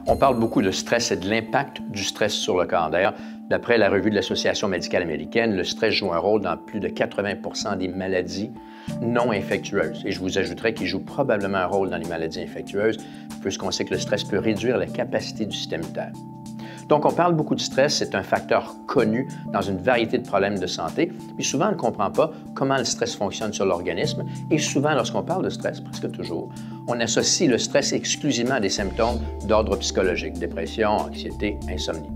On parle beaucoup de stress et de l'impact du stress sur le corps. D'ailleurs, d'après la revue de l'Association médicale américaine, le stress joue un rôle dans plus de 80 des maladies non infectieuses. Et je vous ajouterais qu'il joue probablement un rôle dans les maladies infectieuses, puisqu'on sait que le stress peut réduire la capacité du système immunitaire. Donc, on parle beaucoup de stress, c'est un facteur connu dans une variété de problèmes de santé, mais souvent on ne comprend pas comment le stress fonctionne sur l'organisme et souvent, lorsqu'on parle de stress, presque toujours, on associe le stress exclusivement à des symptômes d'ordre psychologique, dépression, anxiété, insomnie.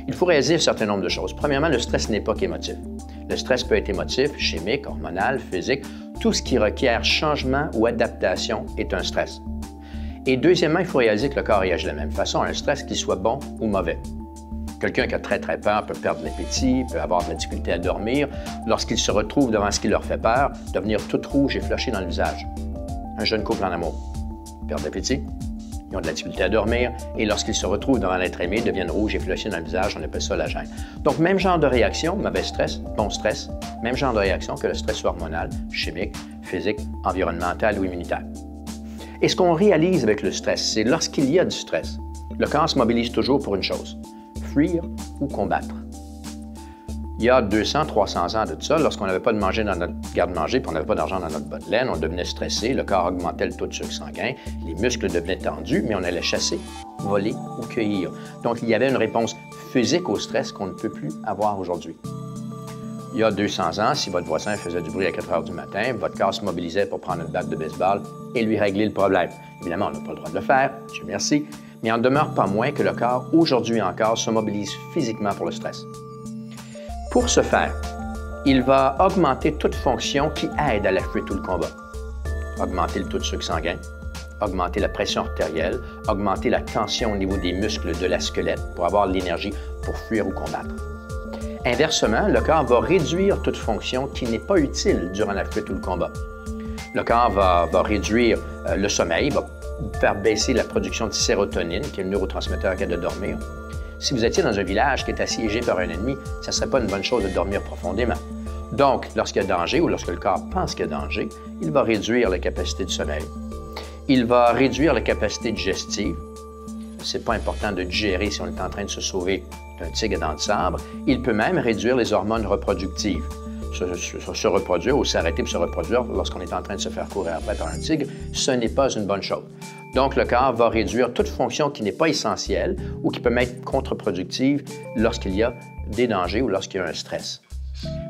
Il faut réaliser un certain nombre de choses. Premièrement, le stress n'est pas qu'émotif. Le stress peut être émotif, chimique, hormonal, physique. Tout ce qui requiert changement ou adaptation est un stress. Et deuxièmement, il faut réaliser que le corps réagit de la même façon à un stress, qu'il soit bon ou mauvais. Quelqu'un qui a très peur peut perdre l'appétit, peut avoir de la difficulté à dormir. Lorsqu'il se retrouve devant ce qui leur fait peur, devenir tout rouge et flusher dans le visage. Un jeune couple en amour perd l'appétit, ils ont de la difficulté à dormir, et lorsqu'ils se retrouvent devant l'être aimé, deviennent rouges et flushés dans le visage, on appelle ça la gêne. Donc, même genre de réaction, mauvais stress, bon stress, même genre de réaction que le stress hormonal, chimique, physique, environnemental ou immunitaire. Et ce qu'on réalise avec le stress, c'est lorsqu'il y a du stress, le corps se mobilise toujours pour une chose, fuir ou combattre. Il y a 200, 300 ans de ça, lorsqu'on n'avait pas de manger dans notre garde-manger et on n'avait pas d'argent dans notre bas de laine, on devenait stressé, le corps augmentait le taux de sucre sanguin, les muscles devenaient tendus, mais on allait chasser, voler ou cueillir. Donc, il y avait une réponse physique au stress qu'on ne peut plus avoir aujourd'hui. Il y a 200 ans, si votre voisin faisait du bruit à 4 heures du matin, votre corps se mobilisait pour prendre une batte de baseball et lui régler le problème. Évidemment, on n'a pas le droit de le faire, Dieu merci, mais il n'en demeure pas moins que le corps, aujourd'hui encore, se mobilise physiquement pour le stress. Pour ce faire, il va augmenter toute fonction qui aide à la fuite ou le combat. Augmenter le taux de sucre sanguin, augmenter la pression artérielle, augmenter la tension au niveau des muscles de la squelette pour avoir l'énergie pour fuir ou combattre. Inversement, le corps va réduire toute fonction qui n'est pas utile durant la fuite ou le combat. Le corps va réduire le sommeil, va faire baisser la production de sérotonine, qui est le neurotransmetteur qui aide à dormir. Si vous étiez dans un village qui est assiégé par un ennemi, ça ne serait pas une bonne chose de dormir profondément. Donc, lorsqu'il y a danger ou lorsque le corps pense qu'il y a danger, il va réduire la capacité de sommeil. Il va réduire la capacité digestive. C'est pas important de digérer si on est en train de se sauver d'un tigre à dents de sabre. Il peut même réduire les hormones reproductives. Se reproduire ou s'arrêter pour se reproduire lorsqu'on est en train de se faire courir après par un tigre, ce n'est pas une bonne chose. Donc, le corps va réduire toute fonction qui n'est pas essentielle ou qui peut être contre-productive lorsqu'il y a des dangers ou lorsqu'il y a un stress.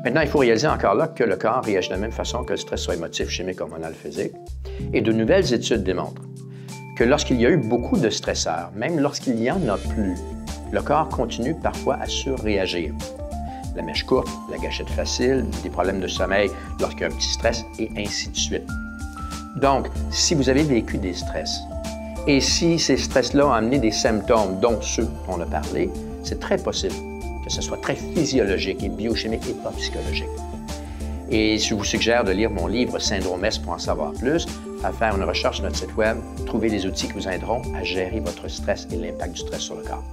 Maintenant, il faut réaliser encore là que le corps réagit de la même façon que le stress soit émotif, chimique, hormonal, physique. Et de nouvelles études démontrent que lorsqu'il y a eu beaucoup de stresseurs, même lorsqu'il n'y en a plus, le corps continue parfois à surréagir. La mèche courte, la gâchette facile, des problèmes de sommeil lorsqu'il y a un petit stress, et ainsi de suite. Donc, si vous avez vécu des stress, et si ces stress-là ont amené des symptômes, dont ceux dont on a parlé, c'est très possible que ce soit très physiologique et biochimique et pas psychologique. Et je vous suggère de lire mon livre « Syndrome S » pour en savoir plus, à faire une recherche sur notre site web, trouver les outils qui vous aideront à gérer votre stress et l'impact du stress sur le corps.